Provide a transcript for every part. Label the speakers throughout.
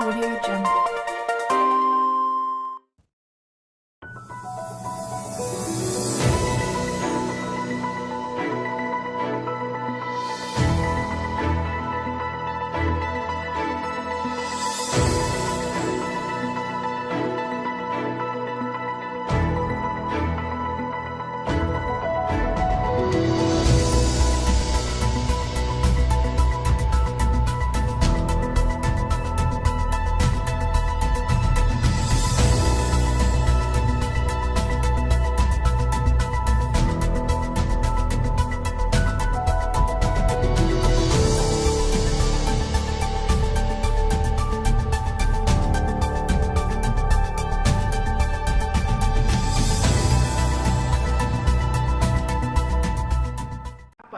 Speaker 1: Audio Jungle.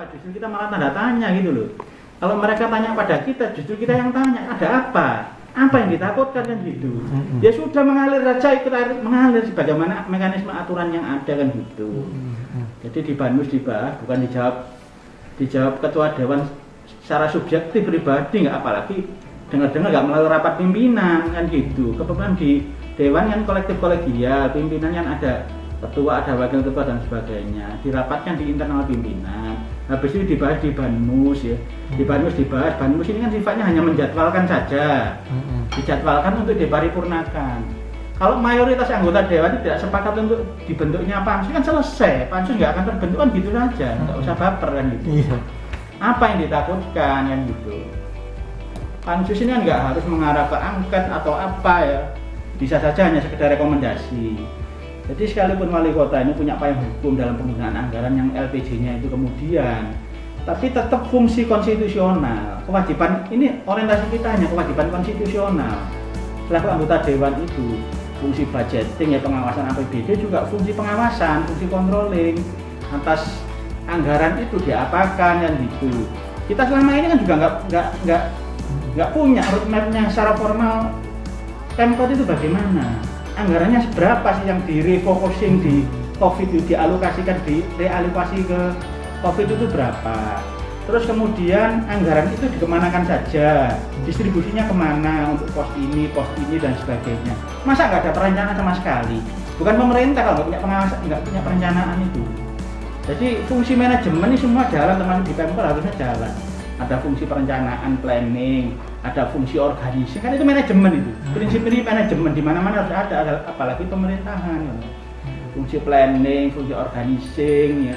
Speaker 2: Justru kita malah tanda tanya gitu loh. Kalau mereka tanya pada kita, justru kita yang tanya, ada apa? Apa yang ditakutkan kan gitu. Ya sudah mengalir saja, ikut air mengalir sebagaimana mekanisme aturan yang ada kan gitu. Jadi di Banmus dibahas, bukan dijawab ketua dewan secara subjektif pribadi, nggak, apalagi dengar-dengar nggak melalui rapat pimpinan kan gitu. Kebetulan di dewan kan kolektif kolegial, pimpinan kan ada ketua, ada wakil ketua dan sebagainya. Dirapatkan di internal pimpinan. Habis itu dibahas di Banmus ya. Di Banmus dibahas. Banmus ini kan sifatnya hanya menjadwalkan saja. Dijadwalkan untuk diparipurnakan. Kalau mayoritas anggota dewan tidak sepakat untuk dibentuknya pansus kan selesai. Pansus nggak akan terbentuk kan gitu saja. Nggak usah baper kan gitu. Apa yang ditakutkan kan gitu. Pansus ini kan nggak harus mengarah ke angket atau apa ya. Bisa saja hanya sekedar rekomendasi. Jadi sekalipun wali kota ini punya payung hukum dalam penggunaan anggaran yang LPJ-nya itu kemudian, tapi tetap fungsi konstitusional, kewajiban ini orientasi kita hanya kewajiban konstitusional. Selaku anggota dewan itu fungsi budgeting ya, pengawasan APBD juga fungsi pengawasan, fungsi controlling atas anggaran itu diapakan kan gitu. Kita selama ini kan juga nggak punya roadmap-nya secara formal. Pemkot itu bagaimana? Anggarannya seberapa sih yang direfocusing di COVID itu, dialokasikan, direalokasi ke COVID itu berapa? Terus kemudian anggaran itu dikemanakan saja, distribusinya kemana untuk pos ini dan sebagainya. Masa nggak ada perencanaan sama sekali? Bukan pemerintah kalau nggak punya pengawasan, nggak punya perencanaan itu. Jadi fungsi manajemen ini semua jalan, termasuk di Pemkot harusnya jalan. Ada fungsi perencanaan, planning, ada fungsi organisasi, kan itu manajemen itu. Prinsip ini manajemen di mana-mana harus ada, apalagi pemerintahan. Ya. Fungsi planning, fungsi organisasi, ya.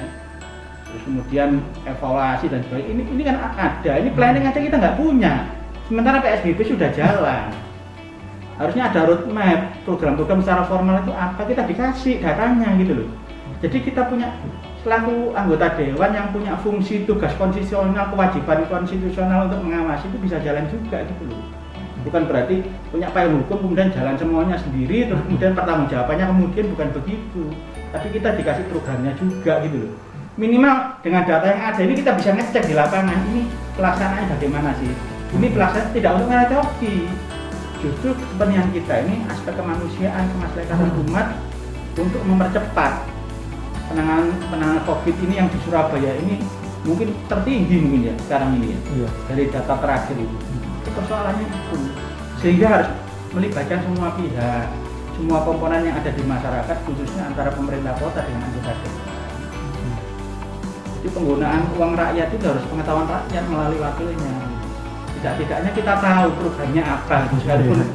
Speaker 2: Terus kemudian evaluasi dan sebagainya. Ini kan ada. Ini planning aja kita nggak punya. Sementara PSBB sudah jalan. Harusnya ada roadmap, program-program secara formal itu apa, kita dikasih datanya gitu loh. Jadi kita punya selaku anggota dewan yang punya fungsi tugas konstitusional, kewajiban konstitusional untuk mengawasi itu bisa jalan juga gitu loh. Bukan berarti punya payung hukum kemudian jalan semuanya sendiri terus kemudian pertanggungjawabannya kemudian bukan begitu. Tapi kita dikasih programnya juga gitu loh. Minimal dengan data yang ada ini kita bisa ngecek di lapangan ini pelaksanaannya bagaimana sih. Ini pelaksanaan tidak untuk ngerecoki. Justru kepentingan kita ini aspek kemanusiaan, kemaslahatan umat untuk mempercepat penanganan COVID ini yang di Surabaya ini mungkin tertinggi mungkin ya sekarang ini ya. Dari data terakhir itu persoalannya itu, sehingga harus melibatkan semua pihak, semua komponen yang ada di masyarakat, khususnya antara pemerintah kota dengan anggota dewan. Jadi penggunaan uang rakyat itu harus pengetahuan rakyat melalui wakilnya. Tidak-tidaknya kita tahu programnya apa, sekalipun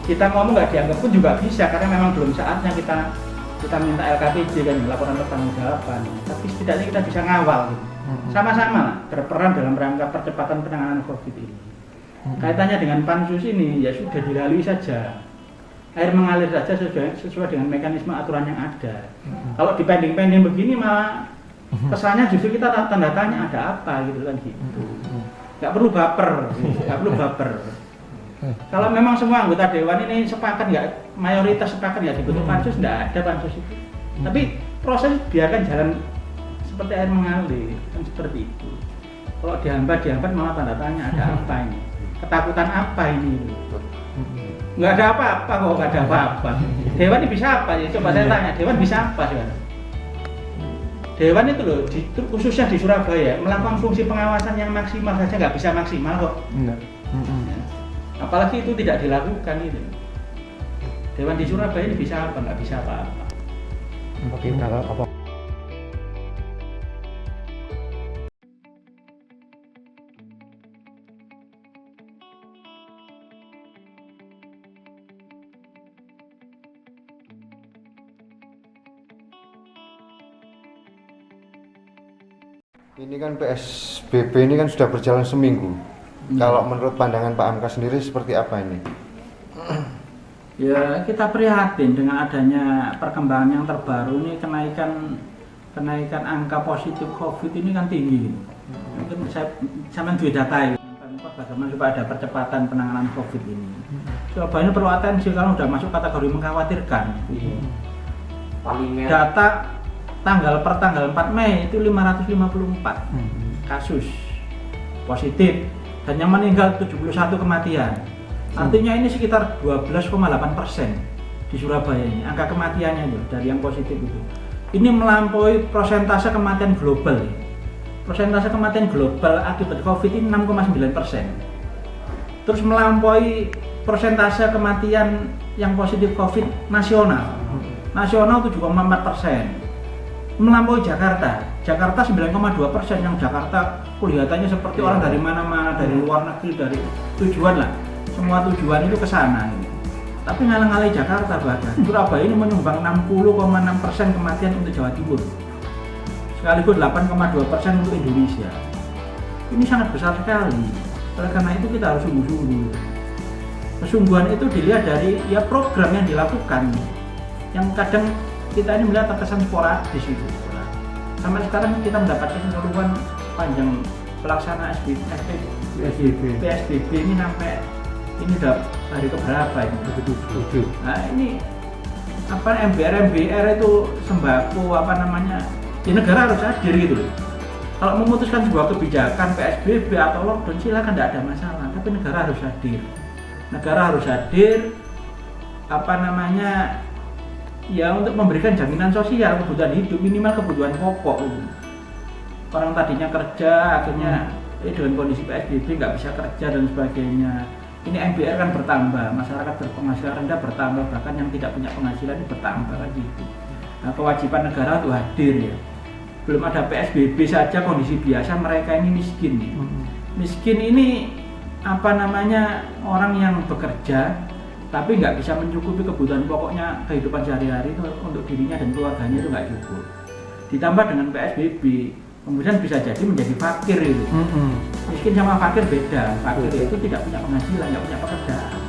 Speaker 2: kita ngomong nggak dianggap pun juga bisa, karena memang belum saatnya kita minta LKPJ kan, laporan pertanggungjawaban. Tapi setidaknya kita bisa ngawal gitu. Sama-sama berperan dalam rangka percepatan penanganan COVID ini. Kaitannya dengan pansus ini ya sudah dilalui saja. Air mengalir saja sesuai dengan mekanisme aturan yang ada. Kalau dipending-pending begini malah kesannya justru kita tanda tanya ada apa gitu kan gitu. Nggak perlu baper, nggak perlu baper. Kalau memang semua anggota dewan ini sepakat nggak, mayoritas sepakat nggak dibentuk pansus, nggak ada pansus itu. Tapi proses biarkan jalan seperti air mengalir, kan seperti itu. Kalau dihambat malah tanda tanya ada apa ini, ketakutan apa ini? Nggak ada apa-apa kok, nggak ada apa-apa. Dewan ini bisa apa ya? Coba saya tanya, dewan bisa apa sekarang? Dewan itu loh, khususnya di Surabaya melakukan fungsi pengawasan yang maksimal saja nggak bisa maksimal kok. Apalagi itu tidak dilakukan itu. Dewan di Surabaya ini bisa apa? Nggak bisa apa-apa.
Speaker 1: Bagaimana apa?
Speaker 3: Ini kan PSBB ini kan sudah berjalan seminggu. Kalau menurut pandangan Pak Hamka sendiri seperti apa ini?
Speaker 2: Ya kita prihatin dengan adanya perkembangan yang terbaru ini, kenaikan angka positif COVID ini kan tinggi. Mungkin saya duwe data ya, bagaimana supaya ada percepatan penanganan COVID ini. Surabaya ini perlu atensi kalau sudah masuk kategori mengkhawatirkan. Data tanggal 4 Mei itu 554 kasus positif dan yang meninggal 71 kematian. Artinya ini sekitar 12,8% di Surabaya ini angka kematiannya itu dari yang positif itu. Ini melampaui persentase kematian global. Persentase kematian global akibat COVID ini 6,9%. Terus melampaui persentase kematian yang positif COVID nasional. Nasional 7,4%. Melampaui Jakarta 9,2%, yang Jakarta kelihatannya seperti orang dari mana-mana, dari luar negeri, dari tujuan lah, semua tujuan itu ke sana. Tapi ngalang-ngalai Jakarta bahkan. Surabaya ini menyumbang 60,6% kematian untuk Jawa Timur, sekaligus 8,2% untuk Indonesia. Ini sangat besar sekali. Oleh karena itu kita harus sungguh-sungguh. Kesungguhan itu dilihat dari ya program yang dilakukan, yang kadang kita ini melihat terkesan sporadis itu. Sampai sekarang kita mendapatkan keluhan panjang pelaksana PSBB ini sampai ini udah hari keberapa ini? 7. Nah ini apa MBR itu sembako apa namanya? Ya negara harus hadir gitu loh. Kalau memutuskan sebuah kebijakan PSBB atau lockdown silakan, tidak ada masalah. Tapi negara harus hadir. Negara harus hadir apa namanya? Ya untuk memberikan jaminan sosial, kebutuhan hidup, minimal kebutuhan pokok. Orang tadinya kerja, akhirnya dengan kondisi PSBB nggak bisa kerja dan sebagainya. Ini MBR kan bertambah, masyarakat berpenghasilan rendah bertambah, bahkan yang tidak punya penghasilan ini bertambah kan gitu. Nah, kewajiban negara untuk hadir ya. Belum ada PSBB saja kondisi biasa mereka ini miskin. Miskin ini apa namanya, orang yang bekerja tapi nggak bisa mencukupi kebutuhan pokoknya kehidupan sehari-hari itu untuk dirinya dan keluarganya itu nggak cukup. Ditambah dengan PSBB, kemudian bisa jadi menjadi fakir itu. Miskin sama fakir beda. Fakir itu tidak punya penghasilan, nggak punya pekerjaan.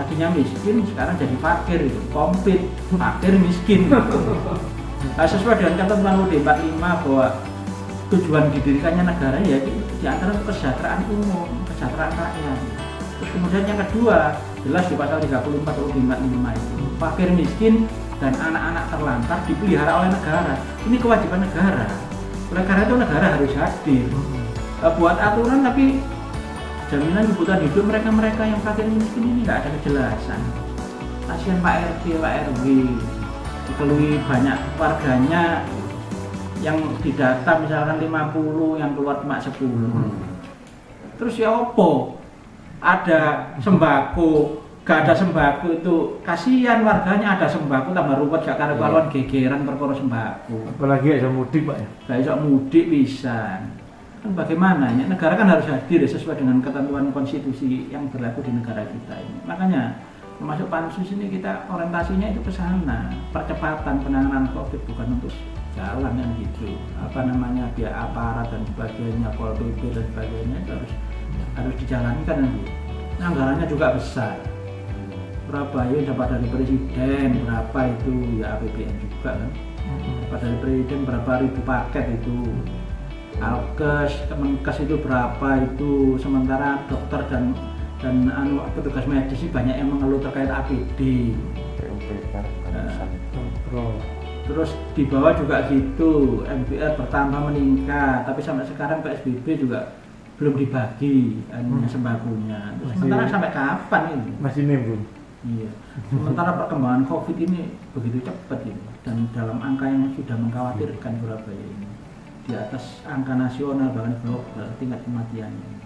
Speaker 2: Tadinya miskin, sekarang jadi fakir itu. Komplit, fakir miskin. Nah, sesuai dengan ketentuan UUD 45 bahwa tujuan didirikannya negara ya di antara kesejahteraan umum, kesejahteraan rakyat. Terus kemudian yang kedua, jelas di pasal 34 UUD 45 itu, fakir miskin dan anak-anak terlantar dipelihara oleh negara. Ini kewajiban negara. Oleh karena itu negara harus hadir. Buat aturan tapi jaminan kebutuhan hidup mereka yang fakir miskin ini nggak ada kejelasan. Kasihan Pak RT, Pak RW, dikeluhi banyak warganya yang didata misalkan 50, yang keluar cuma 10. Terus ya opo? Ada sembako, gak ada sembako itu kasihan warganya, ada sembako tambah ruwet gak karuan gegeran perkara sembako.
Speaker 1: Apalagi bisa mudik Pak ya?
Speaker 2: Gak bisa mudik bisa. Kan bagaimana ya? Negara kan harus hadir sesuai dengan ketentuan konstitusi yang berlaku di negara kita ini. Makanya termasuk pansus ini kita orientasinya itu ke sana, percepatan penanganan COVID, bukan untuk jalan yang gitu. Apa namanya, biar aparat dan sebagainya, Pol PP dan sebagainya itu harus dijalankan nanti. Anggarannya juga besar. Surabaya dapat dari presiden berapa itu, ya APBN juga kan. Dapat dari presiden berapa ribu paket itu. Alkes, Kemenkes itu berapa itu, sementara dokter dan petugas medis banyak yang mengeluh terkait APD. Terus di bawah juga gitu, MBR bertambah meningkat, tapi sampai sekarang PSBB juga belum dibagi sembakonya. Sementara sampai kapan ini?
Speaker 1: Masih nimbun.
Speaker 2: Iya. Sementara perkembangan COVID ini begitu cepat ini dan dalam angka yang sudah mengkhawatirkan Surabaya ini, di atas angka nasional bahkan global tingkat kematiannya.